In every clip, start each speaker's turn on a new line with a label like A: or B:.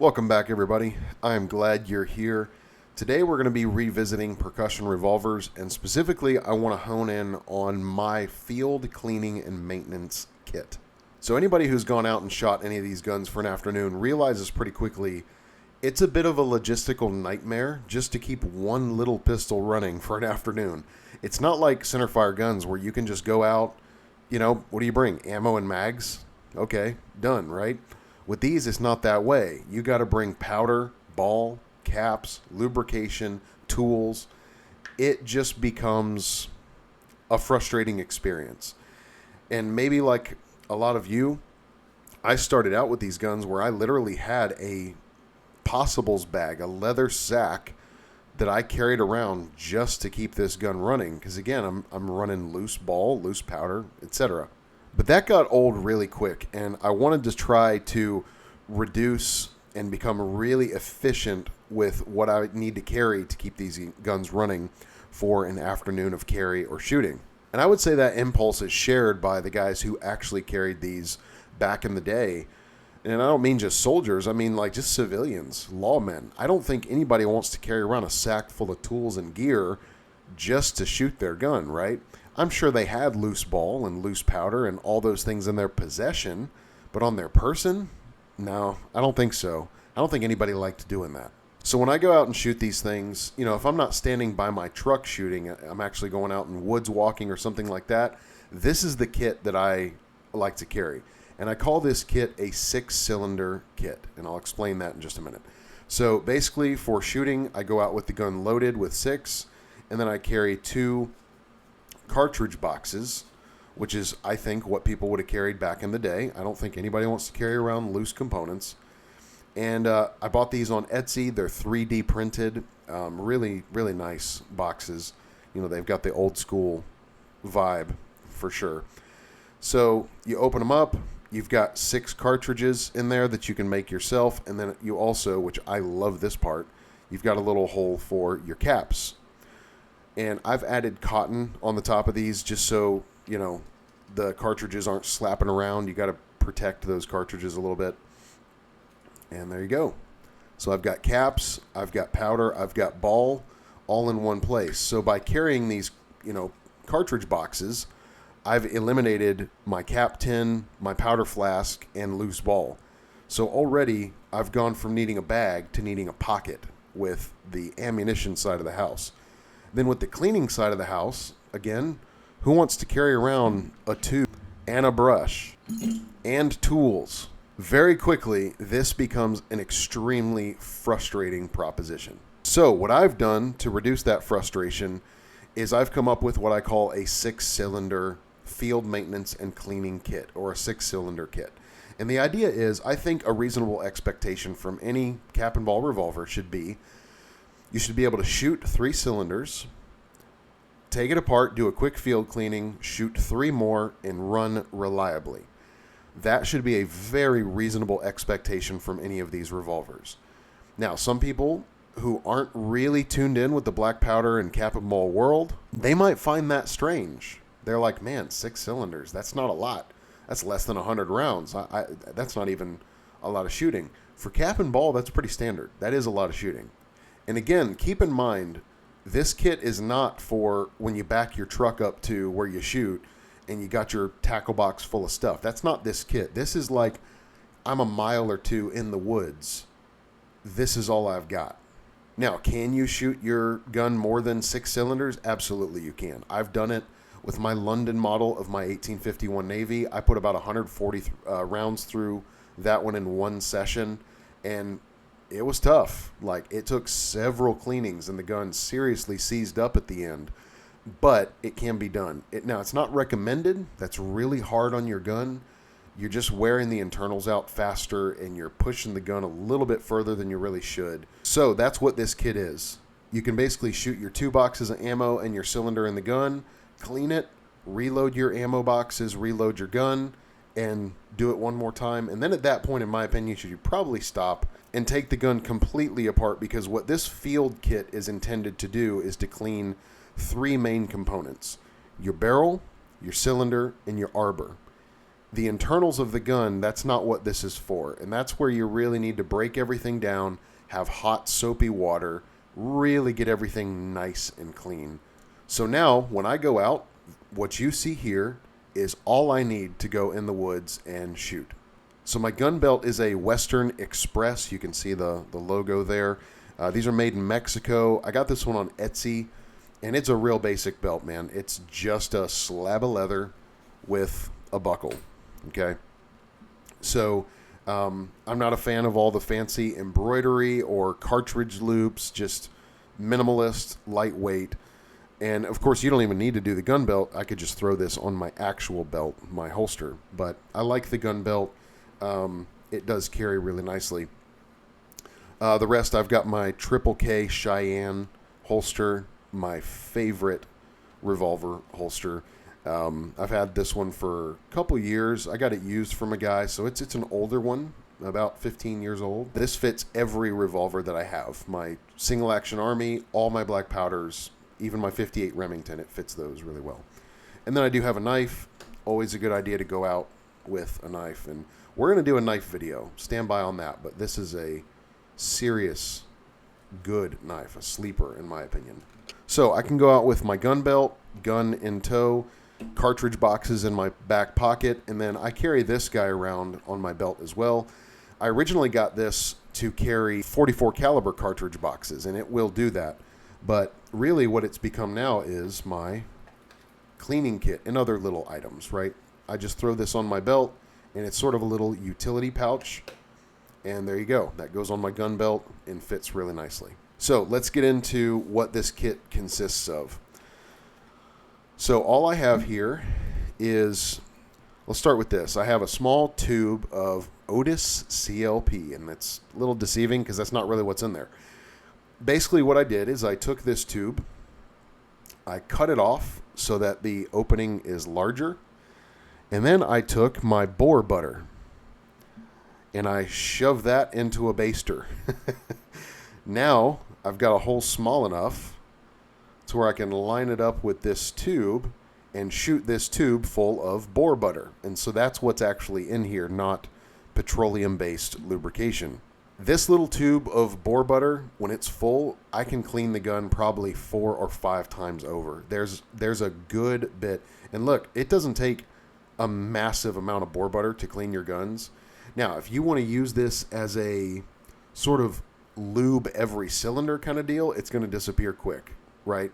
A: Welcome back, everybody. I am glad you're here. Today we're going to be revisiting percussion revolvers, and specifically I want to hone in on my field cleaning and maintenance kit. So anybody who's gone out and shot any of these guns for an afternoon realizes pretty quickly it's a bit of a logistical nightmare just to keep one little pistol running for an afternoon. It's not like centerfire guns where you can just go out, what do you bring? Ammo and mags? Okay, done, right? With these, it's not that way. You got to bring powder, ball, caps, lubrication, tools. It just becomes a frustrating experience. And maybe like a lot of you, I started out with these guns where I literally had a possibles bag, a leather sack that I carried around just to keep this gun running. Because again, I'm running loose ball, loose powder, etc. But that got old really quick, and I wanted to try to reduce and become really efficient with what I need to carry to keep these guns running for an afternoon of carry or shooting. And I would say that impulse is shared by the guys who actually carried these back in the day. And I don't mean just soldiers, I mean like just civilians, lawmen. I don't think anybody wants to carry around a sack full of tools and gear just to shoot their gun, right? I'm sure they had loose ball and loose powder and all those things in their possession, but on their person? No, I don't think so. I don't think anybody liked doing that. So when I go out and shoot these things, if I'm not standing by my truck shooting, I'm actually going out in woods walking or something like that, this is the kit that I like to carry. And I call this kit a 6-cylinder kit, and I'll explain that in just a minute. So basically for shooting, I go out with the gun loaded with 6, and then I carry 2 cartridge boxes, which is, I think, what people would have carried back in the day. I don't think anybody wants to carry around loose components. And I bought these on Etsy. They're 3D printed, really, really nice boxes. They've got the old school vibe for sure. So you open them up. You've got 6 cartridges in there that you can make yourself. And then you also, which I love this part, you've got a little hole for your caps. And I've added cotton on the top of these just so, the cartridges aren't slapping around. You got to protect those cartridges a little bit. And there you go. So I've got caps, I've got powder, I've got ball, all in one place. So by carrying these, cartridge boxes, I've eliminated my cap tin, my powder flask, and loose ball. So already I've gone from needing a bag to needing a pocket with the ammunition side of the house. Then with the cleaning side of the house, again, who wants to carry around a tube and a brush and tools? Very quickly, this becomes an extremely frustrating proposition. So what I've done to reduce that frustration is I've come up with what I call a 6-cylinder field maintenance and cleaning kit, or a 6-cylinder kit. And the idea is, I think a reasonable expectation from any cap and ball revolver should be, you should be able to shoot 3 cylinders, take it apart, do a quick field cleaning, shoot 3 more, and run reliably. That should be a very reasonable expectation from any of these revolvers. Now, some people who aren't really tuned in with the black powder and cap and ball world, they might find that strange. They're like, man, 6 cylinders, that's not a lot. That's less than 100 rounds. That's not even a lot of shooting. For cap and ball, that's pretty standard. That is a lot of shooting. And again, keep in mind, this kit is not for when you back your truck up to where you shoot and you got your tackle box full of stuff. That's not this kit. This is like, I'm a mile or 2 in the woods. This is all I've got. Now, can you shoot your gun more than 6 cylinders? Absolutely you can. I've done it with my London model of my 1851 Navy. I put about 140 rounds through that one in one session, and it was tough. Like, it took several cleanings and the gun seriously seized up at the end, but it can be done. Now, it's not recommended. That's really hard on your gun. You're just wearing the internals out faster and you're pushing the gun a little bit further than you really should. So that's what this kit is. You can basically shoot your 2 boxes of ammo and your cylinder in the gun, clean it, reload your ammo boxes, reload your gun, and do it one more time. And then at that point, in my opinion, you should probably stop and take the gun completely apart, because what this field kit is intended to do is to clean 3 main components: your barrel, your cylinder, and your arbor. the internals of the gun, that's not what this is for. And that's where you really need to break everything down, have hot, soapy water, really get everything nice and clean. So now, when I go out, what you see here is all I need to go in the woods and shoot. So my gun belt is a Western Express. You can see the logo there. These are made in Mexico. I got this one on Etsy, and it's a real basic belt, man. It's just a slab of leather with a buckle. Okay, so I'm not a fan of all the fancy embroidery or cartridge loops, just minimalist, lightweight. And of course, you don't even need to do the gun belt. I could just throw this on my actual belt, my holster. But I like the gun belt. It does carry really nicely. The rest, I've got my Triple K Cheyenne holster, my favorite revolver holster. I've had this one for a couple years. I got it used from a guy, so it's an older one, about 15 years old. This fits every revolver that I have. My single action army, all my black powders, even my 58 Remington, it fits those really well. And then I do have a knife. Always a good idea to go out with a knife. And we're going to do a knife video. Stand by on that. But this is a serious, good knife, a sleeper in my opinion. So I can go out with my gun belt, gun in tow, cartridge boxes in my back pocket, and then I carry this guy around on my belt as well. I originally got this to carry 44 caliber cartridge boxes, and it will do that. But really what it's become now is my cleaning kit and other little items, right? I just throw this on my belt, and it's sort of a little utility pouch, and there you go. That goes on my gun belt and fits really nicely. So let's get into what this kit consists of. So all I have here is, let's start with this. I have a small tube of Otis CLP, and that's a little deceiving because that's not really what's in there. Basically what I did is I took this tube, I cut it off so that the opening is larger, and then I took my boar butter and I shoved that into a baster. Now I've got a hole small enough to where I can line it up with this tube and shoot this tube full of boar butter. And so that's what's actually in here, not petroleum-based lubrication. This little tube of boar butter, when it's full, I can clean the gun probably 4 or 5 times over. There's a good bit. And look, it doesn't take a massive amount of boar butter to clean your guns. Now, if you want to use this as a sort of lube every cylinder kind of deal, it's going to disappear quick, right?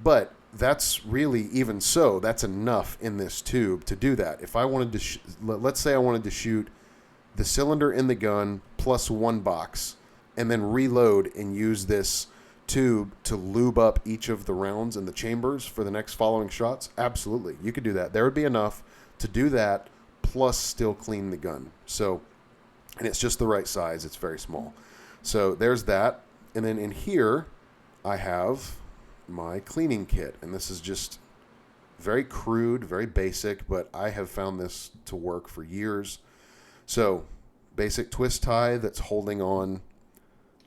A: But that's really, even so, that's enough in this tube to do that. If I wanted to, let's say I wanted to shoot the cylinder in the gun plus 1 box and then reload and use this tube to lube up each of the rounds in the chambers for the next following shots, absolutely, you could do that. There would be enough to do that plus still clean the gun. So, and it's just the right size. It's very small. So there's that. And then in here, I have my cleaning kit. And this is just very crude, very basic, but I have found this to work for years. So basic twist tie that's holding on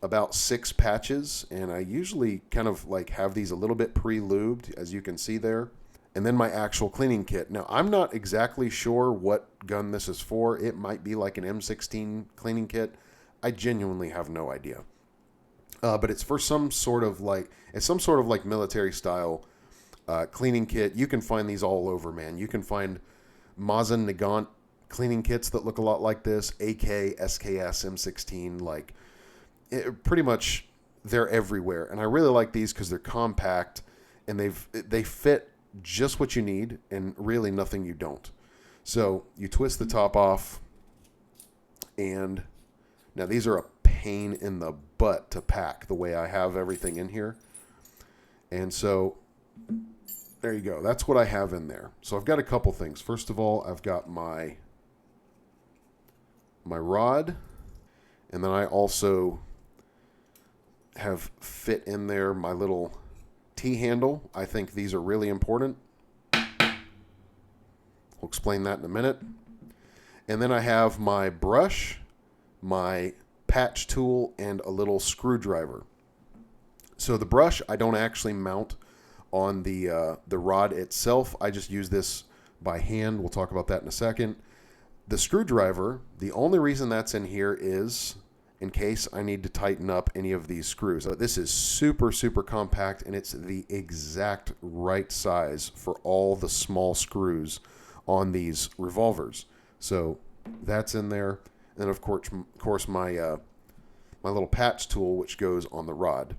A: about 6 patches. And I usually kind of like have these a little bit pre-lubed, as you can see there. And then my actual cleaning kit. Now, I'm not exactly sure what gun this is for. It might be like an M16 cleaning kit. I genuinely have no idea. But it's for some sort of like military style cleaning kit. You can find these all over, man. You can find Mazin Nagant cleaning kits that look a lot like this. AK, SKS, M16, pretty much they're everywhere. And I really like these because they're compact and they fit just what you need and really nothing you don't. So you twist the top off, and now these are a pain in the butt to pack the way I have everything in here. And so there you go. That's what I have in there. So I've got a couple things. First of all, I've got my rod, and then I also have fit in there my little T-handle. I think these are really important. We'll explain that in a minute. And then I have my brush, my patch tool, and a little screwdriver. So the brush I don't actually mount on the rod itself. I just use this by hand. We'll talk about that in a second. The screwdriver, the only reason that's in here is in case I need to tighten up any of these screws. This is super, super compact, and it's the exact right size for all the small screws on these revolvers. So that's in there. And then, of course, my little patch tool, which goes on the rod.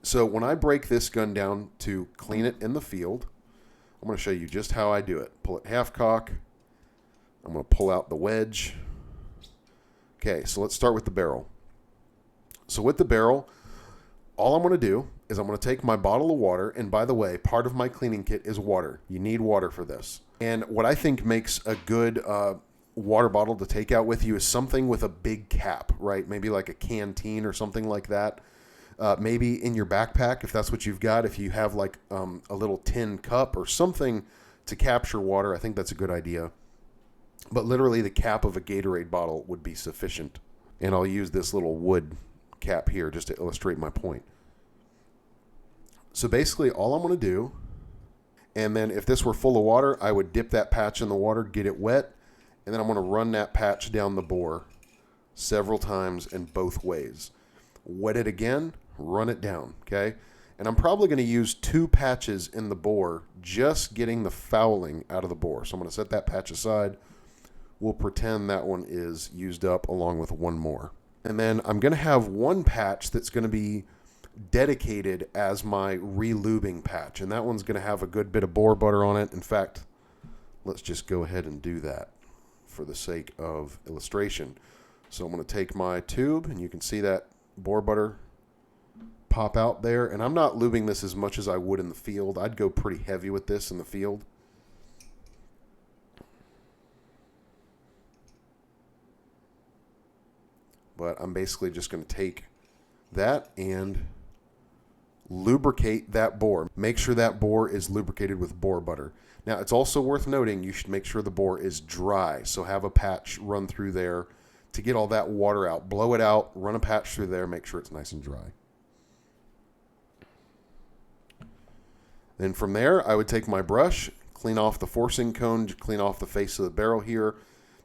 A: So when I break this gun down to clean it in the field, I'm going to show you just how I do it. Pull it half cock. I'm going to pull out the wedge. Okay, so let's start with the barrel. So with the barrel, all I'm going to do is I'm going to take my bottle of water, and by the way, part of my cleaning kit is water. You need water for this. And what I think makes a good water bottle to take out with you is something with a big cap, right? Maybe like a canteen or something like that. Maybe in your backpack, if that's what you've got. If you have like a little tin cup or something to capture water, I think that's a good idea. But literally the cap of a Gatorade bottle would be sufficient. And I'll use this little wood cap here just to illustrate my point. So basically all I'm going to do, and then if this were full of water, I would dip that patch in the water, get it wet, and then I'm going to run that patch down the bore several times in both ways. Wet it again, run it down, okay? And I'm probably going to use 2 patches in the bore, just getting the fouling out of the bore. So I'm going to set that patch aside. We'll pretend that one is used up along with one more. And then I'm going to have one patch that's going to be dedicated as my relubing patch. And that one's going to have a good bit of bore butter on it. In fact, let's just go ahead and do that for the sake of illustration. So I'm going to take my tube, and you can see that bore butter pop out there. And I'm not lubing this as much as I would in the field. I'd go pretty heavy with this in the field. But I'm basically just going to take that and lubricate that bore. Make sure that bore is lubricated with bore butter. Now, it's also worth noting you should make sure the bore is dry. So have a patch run through there to get all that water out. Blow it out, run a patch through there, make sure it's nice and dry. Then from there, I would take my brush, clean off the forcing cone, clean off the face of the barrel here.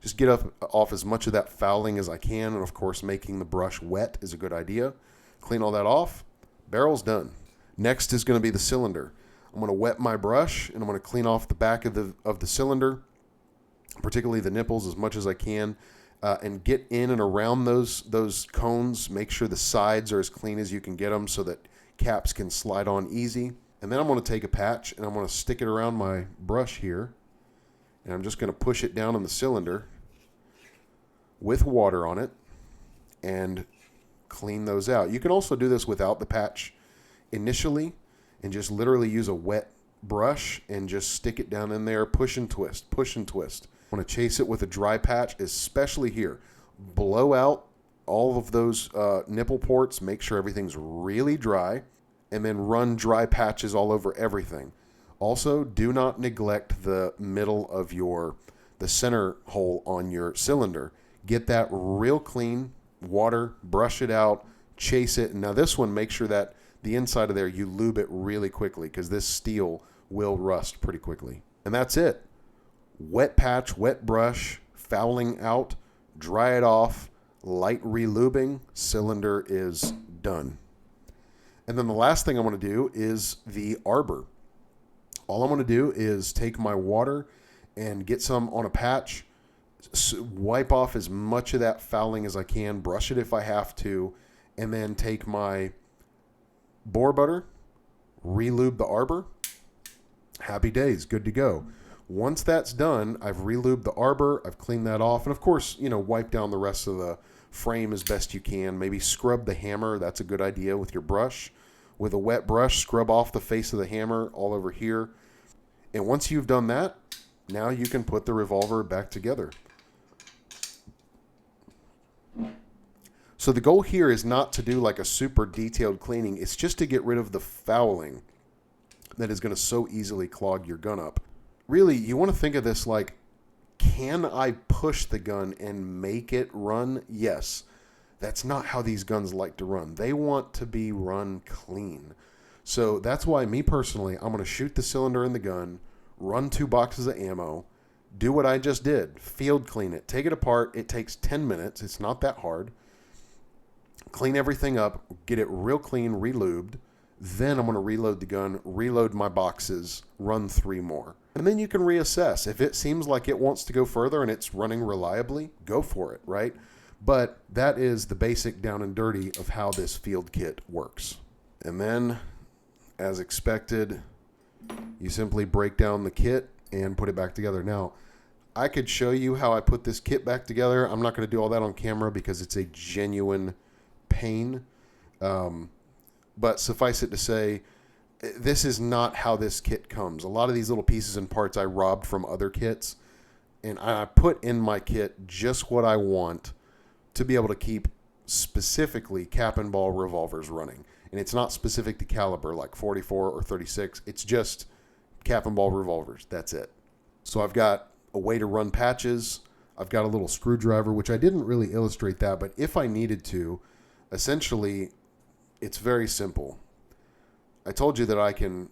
A: Just get off as much of that fouling as I can. And of course, making the brush wet is a good idea. Clean all that off. Barrel's done. Next is going to be the cylinder. I'm going to wet my brush, and I'm going to clean off the back of the cylinder, particularly the nipples, as much as I can, and get in and around those cones. Make sure the sides are as clean as you can get them so that caps can slide on easy. And then I'm going to take a patch, and I'm going to stick it around my brush here. And I'm just going to push it down on the cylinder with water on it and clean those out. You can also do this without the patch initially and just literally use a wet brush and just stick it down in there, push and twist, push and twist. I want to chase it with a dry patch, especially here. Blow out all of those nipple ports, make sure everything's really dry, and then run dry patches all over everything. Also, do not neglect the middle of the center hole on your cylinder. Get that real clean, water, brush it out, chase it. Now this one, make sure that the inside of there, you lube it really quickly because this steel will rust pretty quickly. And that's it. Wet patch, wet brush, fouling out, dry it off, light relubing, cylinder is done. And then the last thing I want to do is the arbor. All I'm going to do is take my water and get some on a patch, wipe off as much of that fouling as I can, brush it if I have to, and then take my bore butter, relube the arbor. Happy days, good to go. Once that's done, I've relubed the arbor, I've cleaned that off, and of course, wipe down the rest of the frame as best you can. Maybe scrub the hammer, that's a good idea with your brush. With a wet brush, scrub off the face of the hammer all over here. And once you've done that, now you can put the revolver back together. So the goal here is not to do like a super detailed cleaning. It's just to get rid of the fouling that is going to so easily clog your gun up. Really, you want to think of this like, can I push the gun and make it run? Yes. That's not how these guns like to run. They want to be run clean. So that's why, me personally, I'm going to shoot the cylinder in the gun, run 2 boxes of ammo, do what I just did. Field clean it. Take it apart. It takes 10 minutes. It's not that hard. Clean everything up. Get it real clean, relubed. Then I'm going to reload the gun, reload my boxes, run 3 more. And then you can reassess. If it seems like it wants to go further and it's running reliably, go for it, right? But that is the basic down and dirty of how this field kit works. And then, as expected, you simply break down the kit and put it back together. Now, I could show you how I put this kit back together. I'm not going to do all that on camera because it's a genuine pain. But suffice it to say, this is not how this kit comes. A lot of these little pieces and parts I robbed from other kits, and I put in my kit just what I want to be able to keep specifically cap and ball revolvers running. And it's not specific to caliber like 44 or 36. It's just cap and ball revolvers. That's it. So I've got a way to run patches. I've got a little screwdriver, which I didn't really illustrate that, but if I needed to, essentially, it's very simple. I told you that I can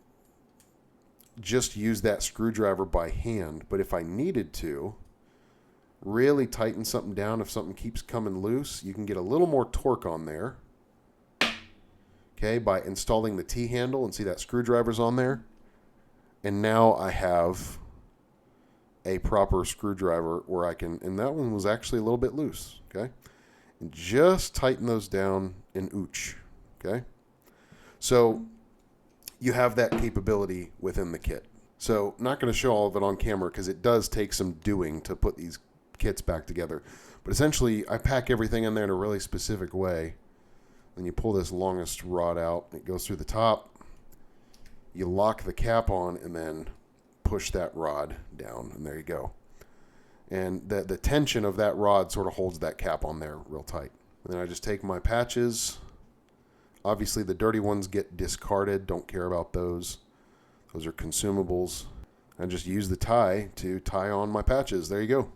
A: just use that screwdriver by hand, but if I needed to really tighten something down, if something keeps coming loose, you can get a little more torque on there, okay, by installing the T-handle, and see that screwdriver's on there. And now I have a proper screwdriver where I can, and that one was actually a little bit loose, okay? And just tighten those down in ooch, okay? So you have that capability within the kit. So not going to show all of it on camera because it does take some doing to put these kits back together. But essentially, I pack everything in there in a really specific way. Then you pull this longest rod out. It goes through the top. You lock the cap on and then push that rod down. And there you go. And the tension of that rod sort of holds that cap on there real tight. And then I just take my patches. Obviously, the dirty ones get discarded. Don't care about those. Those are consumables. I just use the tie to tie on my patches. There you go.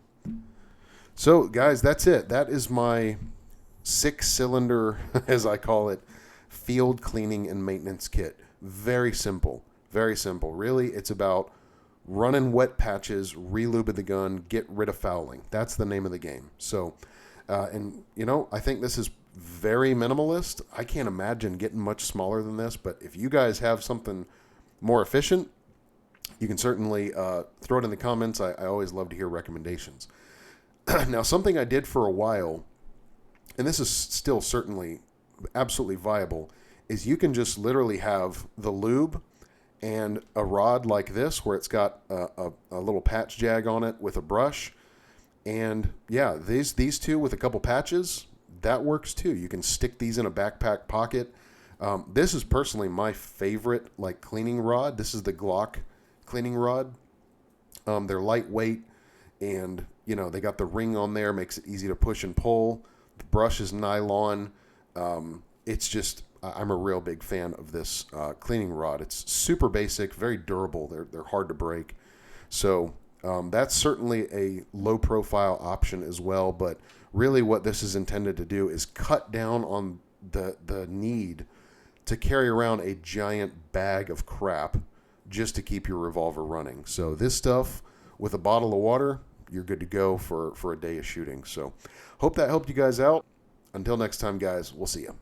A: So, guys, that's it. That is my 6-cylinder, as I call it, field cleaning and maintenance kit. Very simple. Very simple. Really, it's about running wet patches, relubing the gun, get rid of fouling. That's the name of the game. So, and, you know, I think this is very minimalist. I can't imagine getting much smaller than this, but if you guys have something more efficient, you can certainly throw it in the comments. I always love to hear recommendations. Now, something I did for a while, and this is still certainly absolutely viable, is you can just literally have the lube and a rod like this where it's got a little patch jag on it with a brush. And yeah, these two with a couple patches, that works too. You can stick these in a backpack pocket. This is personally my favorite like cleaning rod. This is the Glock cleaning rod. They're lightweight, and you know they got the ring on there, makes it easy to push and pull. The brush is nylon. It's just I'm a real big fan of this cleaning rod. It's super basic, very durable. They're hard to break. So that's certainly a low profile option as well. But really what this is intended to do is cut down on the need to carry around a giant bag of crap just to keep your revolver running. So this stuff with a bottle of water, you're good to go for a day of shooting. So hope that helped you guys out. Until next time, guys, we'll see you.